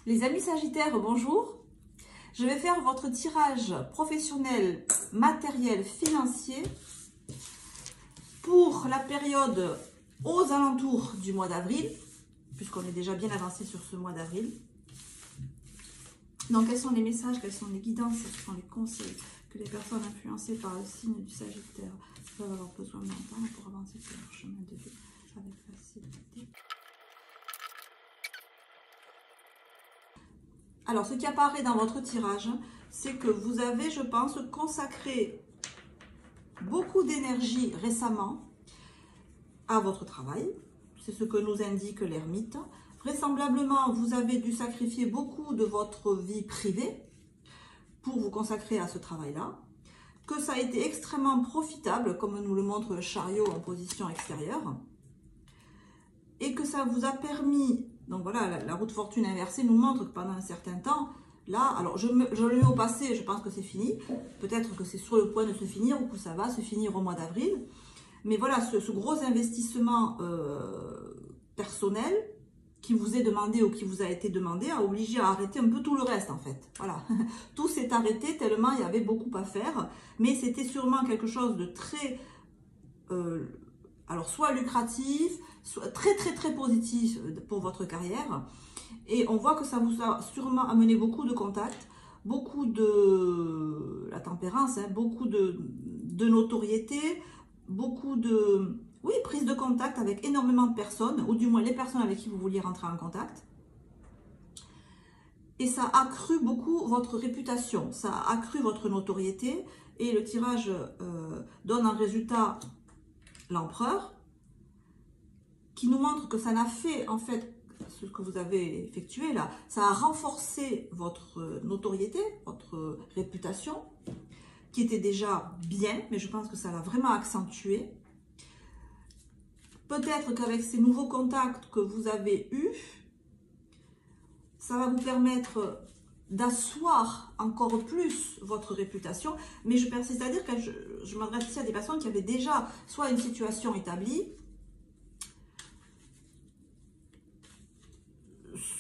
Les amis Sagittaires, bonjour. Je vais faire votre tirage professionnel, matériel, financier pour la période aux alentours du mois d'avril, puisqu'on est déjà bien avancé sur ce mois d'avril. Donc, quels sont les messages, quelles sont les guidances, quels sont les conseils que les personnes influencées par le signe du Sagittaire peuvent avoir besoin d'entendre pour avancer sur leur chemin de vie avec facilité. Alors, ce qui apparaît dans votre tirage, c'est que vous avez, je pense, consacré beaucoup d'énergie récemment à votre travail. C'est ce que nous indique l'ermite. Vraisemblablement, vous avez dû sacrifier beaucoup de votre vie privée pour vous consacrer à ce travail-là. Que ça a été extrêmement profitable, comme nous le montre le chariot en position extérieure. Et que ça vous a permis... Donc voilà, la roue de fortune inversée nous montre que pendant un certain temps, là, alors je le mets au passé, je pense que c'est fini. Peut-être que c'est sur le point de se finir ou que ça va se finir au mois d'avril. Mais voilà, ce gros investissement personnel qui vous est demandé ou qui vous a été demandé a obligé à arrêter un peu tout le reste en fait. Voilà, tout s'est arrêté tellement il y avait beaucoup à faire. Mais c'était sûrement quelque chose de très... alors, soit lucratif, soit très positif pour votre carrière. Et on voit que ça vous a sûrement amené beaucoup de contacts, beaucoup de la tempérance, hein, beaucoup de notoriété, beaucoup de, oui, prise de contact avec énormément de personnes, ou du moins les personnes avec qui vous vouliez rentrer en contact. Et ça a accru beaucoup votre réputation, ça a accru votre notoriété. Et le tirage donne un résultat... l'empereur, qui nous montre que ça n'a fait, en fait, ce que vous avez effectué là, ça a renforcé votre notoriété, votre réputation, qui était déjà bien, mais je pense que ça l'a vraiment accentué. Peut-être qu'avec ces nouveaux contacts que vous avez eus, ça va vous permettre d'asseoir encore plus votre réputation, mais je persiste à dire que je m'adresse ici à des personnes qui avaient déjà soit une situation établie,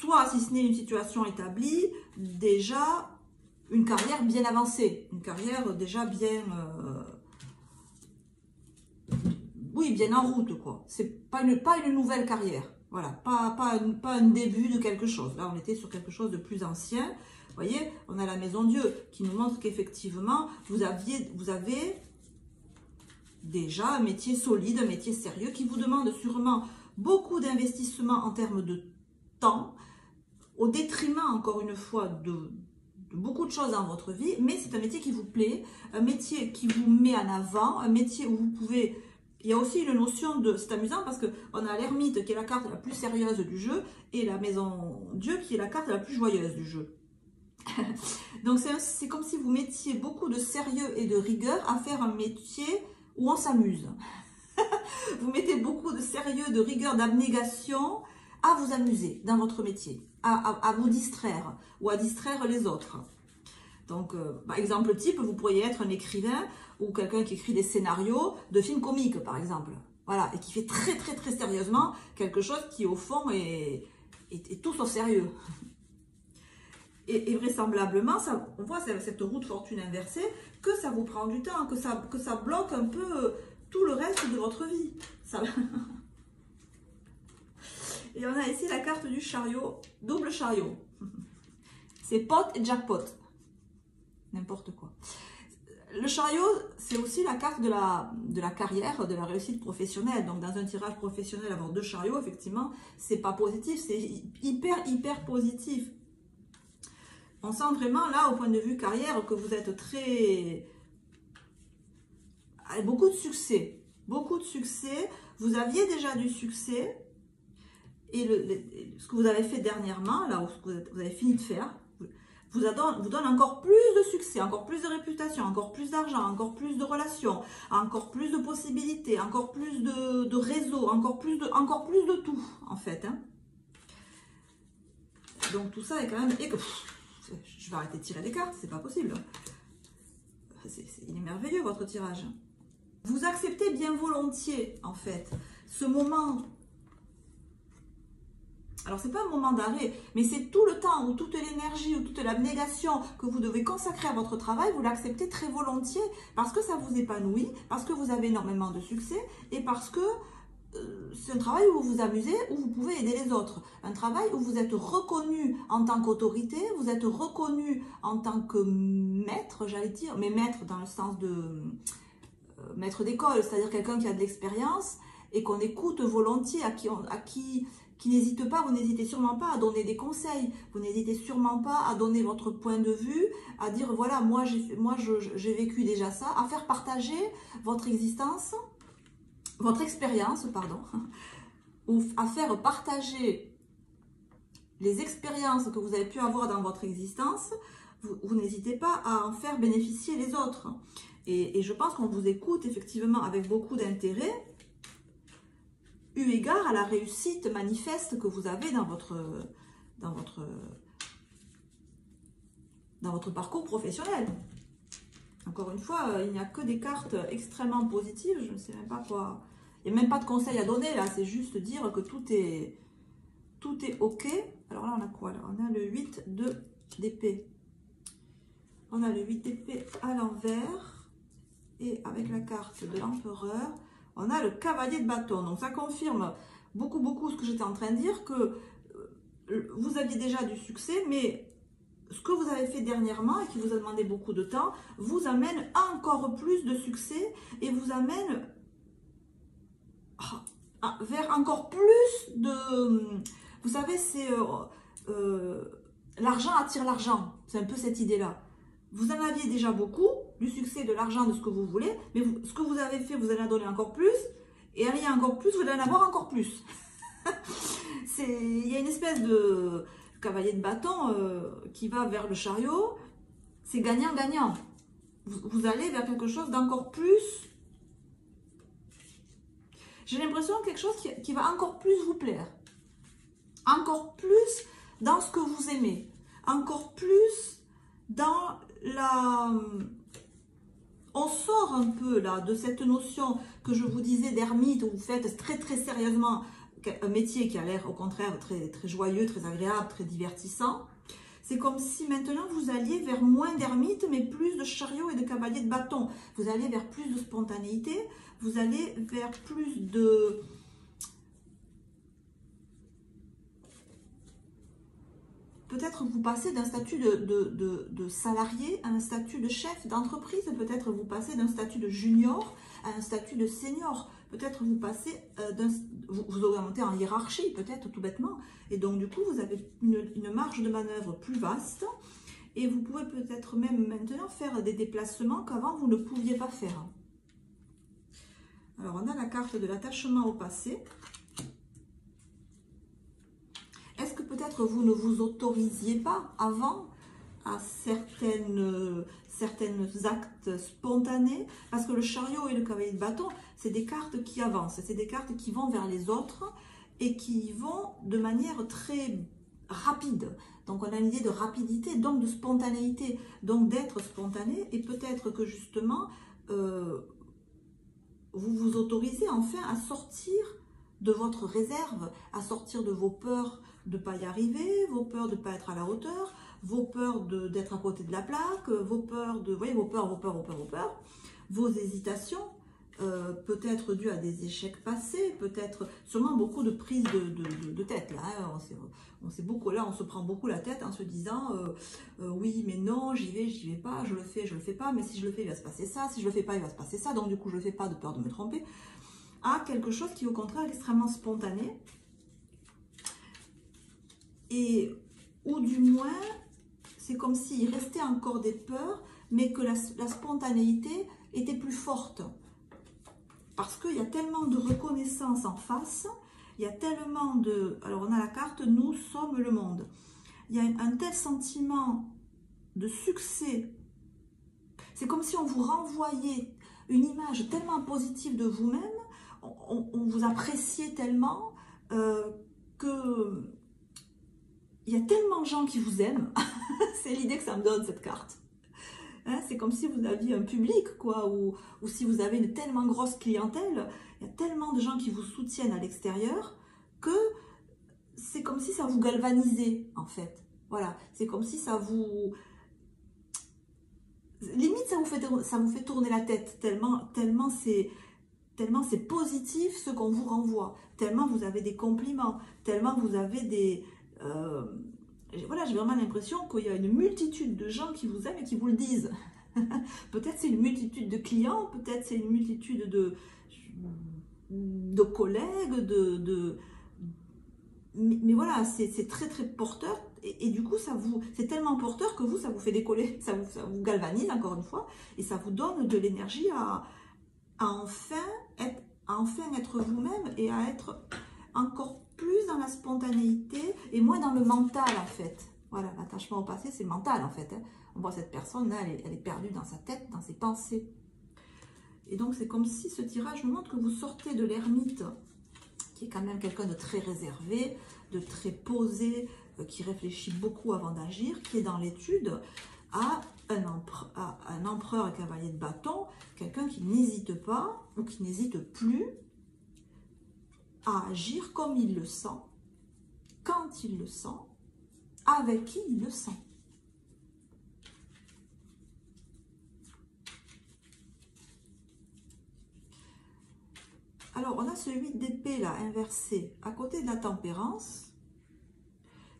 soit, si ce n'est une situation établie, déjà une carrière bien avancée, une carrière déjà bien, oui, bien en route, quoi. C'est pas une nouvelle carrière, voilà, pas un début de quelque chose. Là, on était sur quelque chose de plus ancien. Vous voyez, on a la maison Dieu qui nous montre qu'effectivement, vous avez déjà un métier solide, un métier sérieux qui vous demande sûrement beaucoup d'investissement en termes de temps, au détriment, encore une fois, de beaucoup de choses dans votre vie, mais c'est un métier qui vous plaît, un métier qui vous met en avant, un métier où vous pouvez... Il y a aussi une notion de... C'est amusant parce qu'on a l'ermite qui est la carte la plus sérieuse du jeu et la maison Dieu qui est la carte la plus joyeuse du jeu. Donc c'est comme si vous mettiez beaucoup de sérieux et de rigueur à faire un métier où on s'amuse. Vous mettez beaucoup de sérieux, de rigueur, d'abnégation à vous amuser dans votre métier, à vous distraire ou à distraire les autres. Donc, par exemple type, vous pourriez être un écrivain ou quelqu'un qui écrit des scénarios de films comiques, par exemple. Voilà, et qui fait très sérieusement quelque chose qui, au fond, est tout sauf sérieux. Et vraisemblablement, on voit cette roue de fortune inversée, que ça vous prend du temps, que ça bloque un peu tout le reste de votre vie. Ça... Et on a ici la carte du chariot, double chariot. C'est pot et jackpot. N'importe quoi. Le chariot, c'est aussi la carte de la carrière, de la réussite professionnelle. Donc, dans un tirage professionnel, avoir deux chariots, effectivement, c'est pas positif, c'est hyper positif. On sent vraiment là, au point de vue carrière, que vous êtes avec beaucoup de succès. Beaucoup de succès. Vous aviez déjà du succès. Et ce que vous avez fait dernièrement, là où vous avez fini de faire, vous donne encore plus de succès, encore plus de réputation, encore plus d'argent, encore plus de relations, encore plus de possibilités, encore plus de réseaux, encore plus de tout, en fait. Hein. Donc tout ça est quand même... Je vais arrêter de tirer les cartes, c'est pas possible. Il est merveilleux votre tirage. Vous acceptez bien volontiers, en fait, ce moment Alors, c'est pas un moment d'arrêt, mais c'est tout le temps ou toute l'énergie ou toute l'abnégation que vous devez consacrer à votre travail, vous l'acceptez très volontiers parce que ça vous épanouit, parce que vous avez énormément de succès et parce que c'est un travail où vous vous amusez, où vous pouvez aider les autres. Un travail où vous êtes reconnu en tant qu'autorité, vous êtes reconnu en tant que maître, j'allais dire, mais maître dans le sens de maître d'école, c'est-à-dire quelqu'un qui a de l'expérience et qu'on écoute volontiers, qui n'hésite pas, vous n'hésitez sûrement pas à donner des conseils, vous n'hésitez sûrement pas à donner votre point de vue, à dire voilà, moi j'ai vécu déjà ça, à faire partager votre existence, votre expérience, pardon, ou à faire partager les expériences que vous avez pu avoir dans votre existence, vous n'hésitez pas à en faire bénéficier les autres. Et je pense qu'on vous écoute effectivement avec beaucoup d'intérêt, eu égard à la réussite manifeste que vous avez dans votre parcours professionnel. Encore une fois, il n'y a que des cartes extrêmement positives, je ne sais même pas quoi. Il n'y a même pas de conseils à donner là, c'est juste dire que tout est ok. Alors là, on a quoi là? On a le 8 d'épée. On a le 8 d'épée à l'envers. Et avec la carte de l'empereur, on a le cavalier de bâton. Donc ça confirme beaucoup ce que j'étais en train de dire, que vous aviez déjà du succès, mais ce que vous avez fait dernièrement et qui vous a demandé beaucoup de temps, vous amène encore plus de succès et vous amène vers encore plus de... Vous savez, c'est l'argent attire l'argent. C'est un peu cette idée-là. Vous en aviez déjà beaucoup, du succès, de l'argent, de ce que vous voulez, mais ce que vous avez fait, vous allez en donner encore plus, et aller encore plus, vous allez en avoir encore plus. Il y a une espèce de cavalier de bâton qui va vers le chariot, c'est gagnant-gagnant. Vous allez vers quelque chose d'encore plus. J'ai l'impression quelque chose qui va encore plus vous plaire. Encore plus dans ce que vous aimez. Encore plus dans la... On sort un peu là de cette notion que je vous disais d'ermite où vous faites très sérieusement un métier qui a l'air au contraire très joyeux, très agréable, très divertissant. C'est comme si maintenant vous alliez vers moins d'ermite mais plus de chariot et de cavalier de bâton. Vous allez vers plus de spontanéité, vous allez vers plus de... Peut-être vous passez d'un statut de salarié à un statut de chef d'entreprise. Peut-être vous passez d'un statut de junior à un statut de senior. Peut-être vous passez vous augmentez en hiérarchie, peut-être tout bêtement. Et donc du coup, vous avez une marge de manœuvre plus vaste. Et vous pouvez peut-être même maintenant faire des déplacements qu'avant vous ne pouviez pas faire. Alors on a la carte de l'attachement au passé. Est-ce que peut-être vous ne vous autorisiez pas avant à certaines actes spontanés? Parce que le chariot et le cavalier de bâton, c'est des cartes qui avancent, c'est des cartes qui vont vers les autres et qui vont de manière très rapide. Donc on a une idée de rapidité, donc de spontanéité, donc d'être spontané, et peut-être que justement vous vous autorisez enfin à sortir de votre réserve, à sortir de vos peurs de ne pas y arriver, vos peurs de ne pas être à la hauteur, vos peurs d'être à côté de la plaque, vos peurs de... Vous voyez, vos peurs, vos hésitations, peut-être dues à des échecs passés, peut-être sûrement beaucoup de prises de tête. Là, hein, on se prend beaucoup la tête en se disant oui, mais non, j'y vais pas, je le fais pas, mais si je le fais, il va se passer ça, si je le fais pas, il va se passer ça, donc du coup, je le fais pas de peur de me tromper. À quelque chose qui, au contraire, est extrêmement spontané. Et, ou du moins, c'est comme s'il restait encore des peurs, mais que la spontanéité était plus forte. Parce qu'il y a tellement de reconnaissance en face, il y a tellement de... Alors, on a la carte « Nous sommes le monde ». Il y a un tel sentiment de succès. C'est comme si on vous renvoyait une image tellement positive de vous-même, on vous appréciait tellement que... Il y a tellement de gens qui vous aiment. C'est l'idée que ça me donne, cette carte. Hein, c'est comme si vous aviez un public, quoi, ou si vous avez une tellement grosse clientèle, il y a tellement de gens qui vous soutiennent à l'extérieur que c'est comme si ça vous galvanisait, en fait. Voilà, c'est comme si ça vous... Limite, ça vous fait tourner la tête, tellement c'est positif ce qu'on vous renvoie, tellement vous avez des compliments, tellement vous avez des... voilà, j'ai vraiment l'impression qu'il y a une multitude de gens qui vous aiment et qui vous le disent. Peut-être c'est une multitude de clients, peut-être c'est une multitude de collègues, mais voilà, c'est très très porteur et du coup c'est tellement porteur que ça vous fait décoller, ça vous galvanise encore une fois et ça vous donne de l'énergie à enfin être vous-même et à être encore plus dans la spontanéité et moins dans le mental en fait. Voilà, l'attachement au passé c'est mental en fait. Hein. On voit cette personne là, elle est perdue dans sa tête, dans ses pensées. Et donc c'est comme si ce tirage nous montre que vous sortez de l'ermite, qui est quand même quelqu'un de très réservé, de très posé, qui réfléchit beaucoup avant d'agir, qui est dans l'étude, à un empereur et cavalier de bâton, quelqu'un qui n'hésite pas ou qui n'hésite plus à agir comme il le sent, quand il le sent, avec qui il le sent. Alors, on a ce 8 d'épée là, inversé, à côté de la tempérance,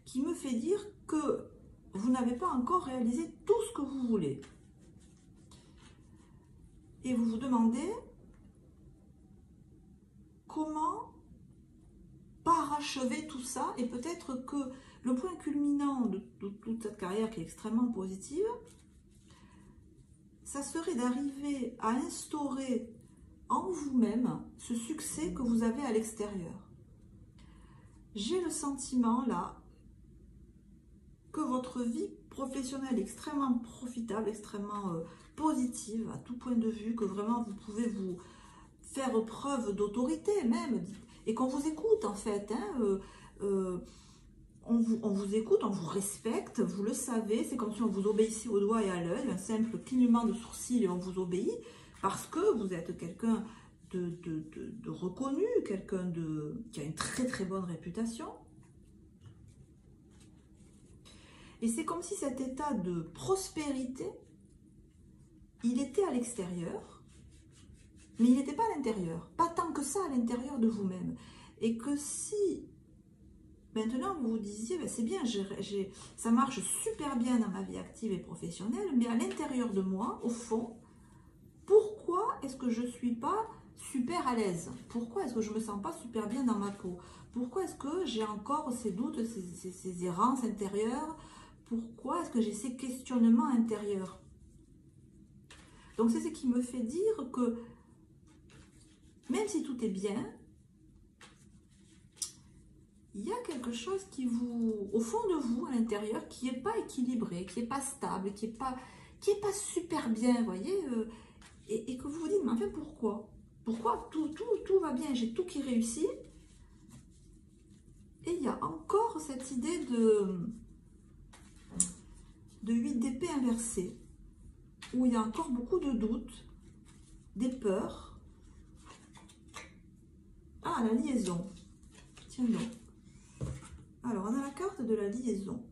qui me fait dire que vous n'avez pas encore réalisé tout ce que vous voulez. Et vous vous demandez comment parachever tout ça. Et peut-être que le point culminant de toute cette carrière qui est extrêmement positive, ça serait d'arriver à instaurer en vous-même ce succès que vous avez à l'extérieur. J'ai le sentiment là que votre vie professionnelle est extrêmement profitable, extrêmement positive à tout point de vue, que vraiment vous pouvez vous faire preuve d'autorité même, et qu'on vous écoute en fait. Hein, on vous écoute, on vous respecte, vous le savez, c'est comme si on vous obéissait au doigt et à l'œil, un simple clignement de sourcils et on vous obéit, parce que vous êtes quelqu'un de reconnu, quelqu'un qui a une très très bonne réputation. Et c'est comme si cet état de prospérité, il était à l'extérieur, mais il n'était pas à l'intérieur. Pas tant que ça à l'intérieur de vous-même. Et que si maintenant vous vous disiez, ben c'est bien, ça marche super bien dans ma vie active et professionnelle, mais à l'intérieur de moi, au fond, pourquoi est-ce que je ne suis pas super à l'aise? Pourquoi est-ce que je ne me sens pas super bien dans ma peau? Pourquoi est-ce que j'ai encore ces doutes, ces errances intérieures? Pourquoi est-ce que j'ai ces questionnements intérieurs? Donc c'est ce qui me fait dire que même si tout est bien, il y a quelque chose qui vous, au fond de vous, à l'intérieur, qui n'est pas équilibré, qui n'est pas stable, qui n'est pas super bien, vous voyez, et que vous vous dites, mais enfin pourquoi? Pourquoi tout va bien, j'ai tout qui réussit? Et il y a encore cette idée de 8 d'épée inversée, où il y a encore beaucoup de doutes, des peurs. Ah, la liaison. Tiens donc. Alors, on a la carte de la liaison.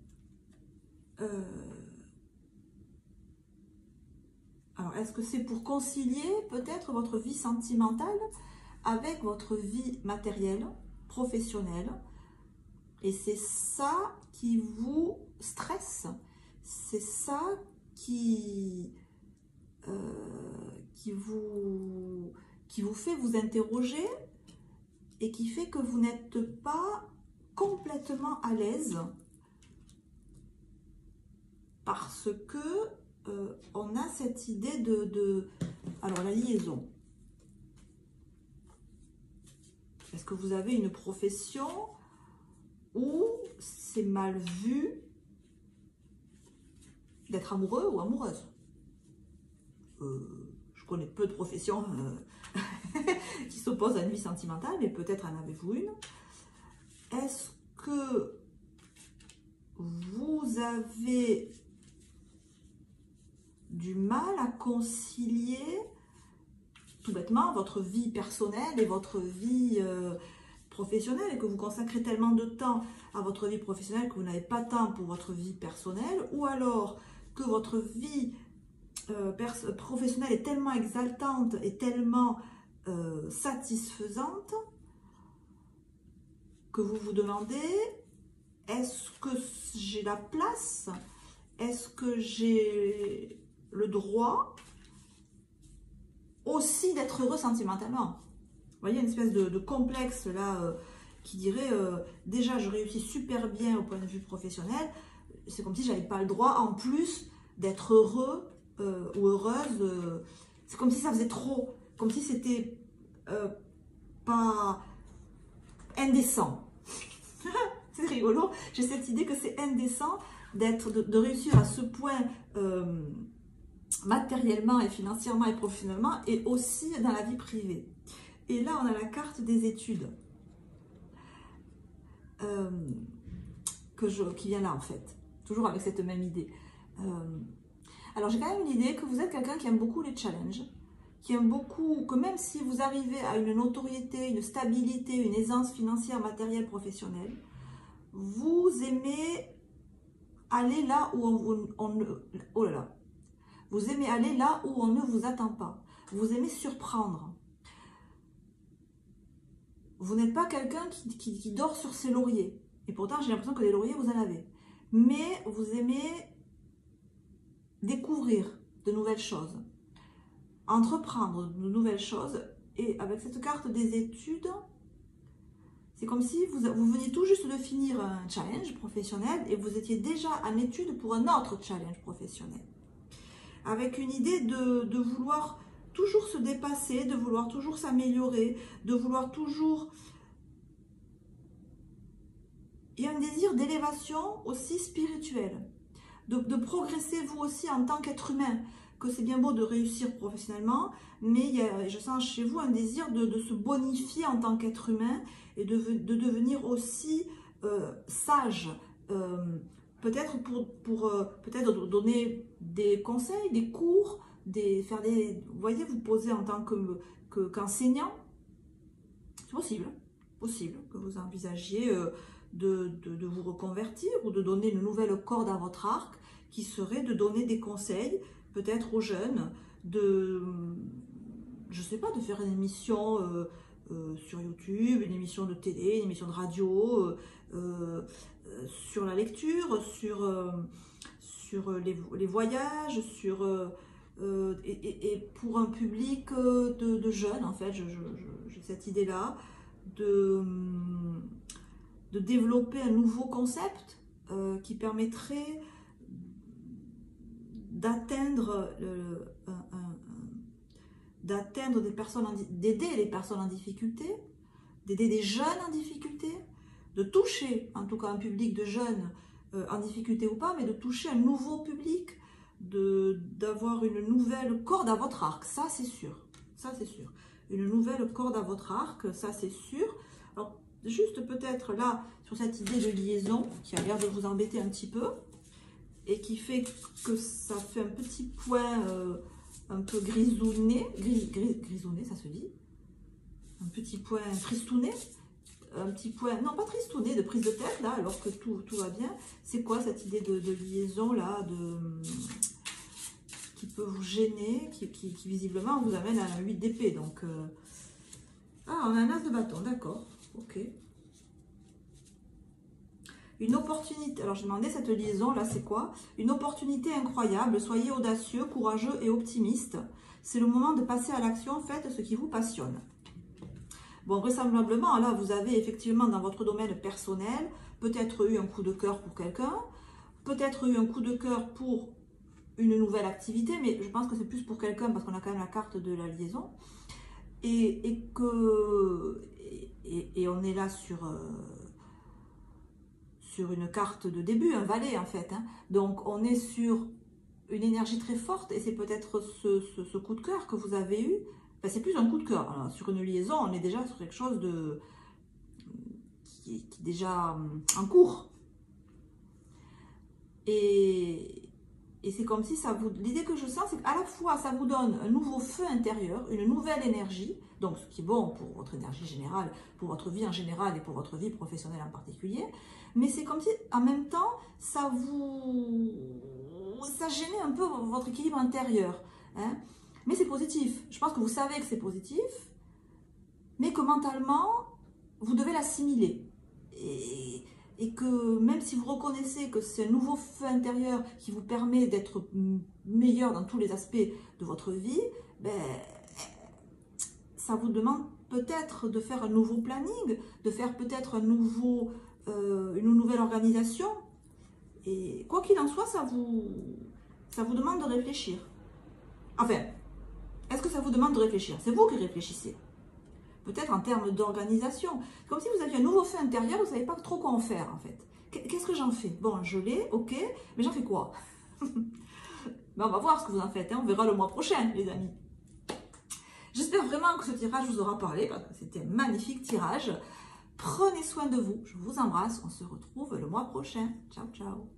Alors, est-ce que c'est pour concilier peut-être votre vie sentimentale avec votre vie matérielle, professionnelle? Et c'est ça qui vous stresse. C'est ça qui vous fait vous interroger et qui fait que vous n'êtes pas complètement à l'aise parce que on a cette idée alors la liaison. Est-ce que vous avez une profession où c'est mal vu d'être amoureux ou amoureuse? Je connais peu de professions qui s'opposent à une vie sentimentale, mais peut-être en avez-vous une. Est-ce que vous avez du mal à concilier tout bêtement votre vie personnelle et votre vie professionnelle et que vous consacrez tellement de temps à votre vie professionnelle que vous n'avez pas de temps pour votre vie personnelle, ou alors que votre vie professionnelle est tellement exaltante et tellement satisfaisante que vous vous demandez, est-ce que j'ai la place? Est-ce que j'ai le droit aussi d'être heureux sentimentalement? Vous voyez, une espèce de complexe là qui dirait déjà je réussis super bien au point de vue professionnel, c'est comme si j'avais pas le droit en plus d'être heureux ou heureuse, c'est comme si ça faisait trop, comme si c'était pas indécent. C'est rigolo, j'ai cette idée que c'est indécent de réussir à ce point matériellement et financièrement et professionnellement, et aussi dans la vie privée. Et là, on a la carte des études qui vient là en fait, toujours avec cette même idée. Alors j'ai quand même une idée que vous êtes quelqu'un qui aime beaucoup les challenges, qui aime beaucoup, que même si vous arrivez à une notoriété, une stabilité, une aisance financière, matérielle, professionnelle, vous aimez aller là où oh là là, vous aimez aller là où on ne vous attend pas. Vous aimez surprendre. Vous n'êtes pas quelqu'un qui dort sur ses lauriers. Et pourtant, j'ai l'impression que les lauriers, vous en avez. Mais vous aimez découvrir de nouvelles choses, entreprendre de nouvelles choses. Et avec cette carte des études, c'est comme si vous veniez tout juste de finir un challenge professionnel et vous étiez déjà en étude pour un autre challenge professionnel. Avec une idée de vouloir toujours se dépasser, de vouloir toujours s'améliorer, de vouloir toujours... Il y a un désir d'élévation aussi spirituelle, de progresser vous aussi en tant qu'être humain, que c'est bien beau de réussir professionnellement, mais je sens chez vous un désir de se bonifier en tant qu'être humain et de devenir aussi sage, peut-être peut-être donner des conseils, des cours, vous voyez, vous poser en tant qu'enseignant. C'est possible que vous envisagiez de vous reconvertir ou de donner une nouvelle corde à votre arc, qui serait de donner des conseils, peut-être aux jeunes, je sais pas, de faire une émission sur YouTube, une émission de télé, une émission de radio, sur la lecture, sur les voyages, et pour un public de jeunes, en fait, j'ai cette idée-là, de développer un nouveau concept qui permettrait d'atteindre des personnes, d'aider les personnes en difficulté, d'aider des jeunes en difficulté, de toucher en tout cas un public de jeunes en difficulté ou pas, mais de toucher un nouveau public, d'avoir une nouvelle corde à votre arc, ça c'est sûr, une nouvelle corde à votre arc, ça c'est sûr. Alors juste peut-être là, sur cette idée de liaison qui a l'air de vous embêter un petit peu, et qui fait que ça fait un petit point un peu grisonné, grisonné ça se dit, un petit point tristouné, un petit point, non pas tristouné, de prise de tête là, alors que tout va bien. C'est quoi cette idée de liaison là, qui peut vous gêner, qui visiblement vous amène à un 8 d'épée, donc... Ah, on a un as de bâton, d'accord, ok. Une opportunité, alors j'ai demandé cette liaison là, c'est quoi? Une opportunité incroyable, soyez audacieux, courageux et optimiste. C'est le moment de passer à l'action, faites ce qui vous passionne. Bon, vraisemblablement, là, vous avez effectivement dans votre domaine personnel, peut-être eu un coup de cœur pour quelqu'un, peut-être eu un coup de cœur pour une nouvelle activité, mais je pense que c'est plus pour quelqu'un parce qu'on a quand même la carte de la liaison. Et on est là sur une carte de début, un valet en fait. Hein. Donc on est sur une énergie très forte et c'est peut-être ce coup de cœur que vous avez eu. Enfin, c'est plus un coup de cœur. Alors, sur une liaison, on est déjà sur quelque chose qui est déjà en cours. Et Et c'est comme si ça vous... L'idée que je sens, c'est qu'à la fois, ça vous donne un nouveau feu intérieur, une nouvelle énergie, donc ce qui est bon pour votre énergie générale, pour votre vie en général et pour votre vie professionnelle en particulier. Mais c'est comme si, en même temps, ça gênait un peu votre équilibre intérieur. Hein. Mais c'est positif. Je pense que vous savez que c'est positif, mais que mentalement, vous devez l'assimiler. Et que même si vous reconnaissez que c'est un nouveau feu intérieur qui vous permet d'être meilleur dans tous les aspects de votre vie, ben, ça vous demande peut-être de faire un nouveau planning, de faire peut-être une nouvelle organisation. Et quoi qu'il en soit, ça vous demande de réfléchir. Enfin, est-ce que ça vous demande de réfléchir? C'est vous qui réfléchissez. Peut-être en termes d'organisation. Comme si vous aviez un nouveau feu intérieur, vous ne savez pas trop quoi en faire en fait. Qu'est-ce que j'en fais? Bon, je l'ai, ok, mais j'en fais quoi? Ben, on va voir ce que vous en faites, hein. On verra le mois prochain, les amis. J'espère vraiment que ce tirage vous aura parlé, parce que c'était un magnifique tirage. Prenez soin de vous, je vous embrasse, on se retrouve le mois prochain. Ciao, ciao.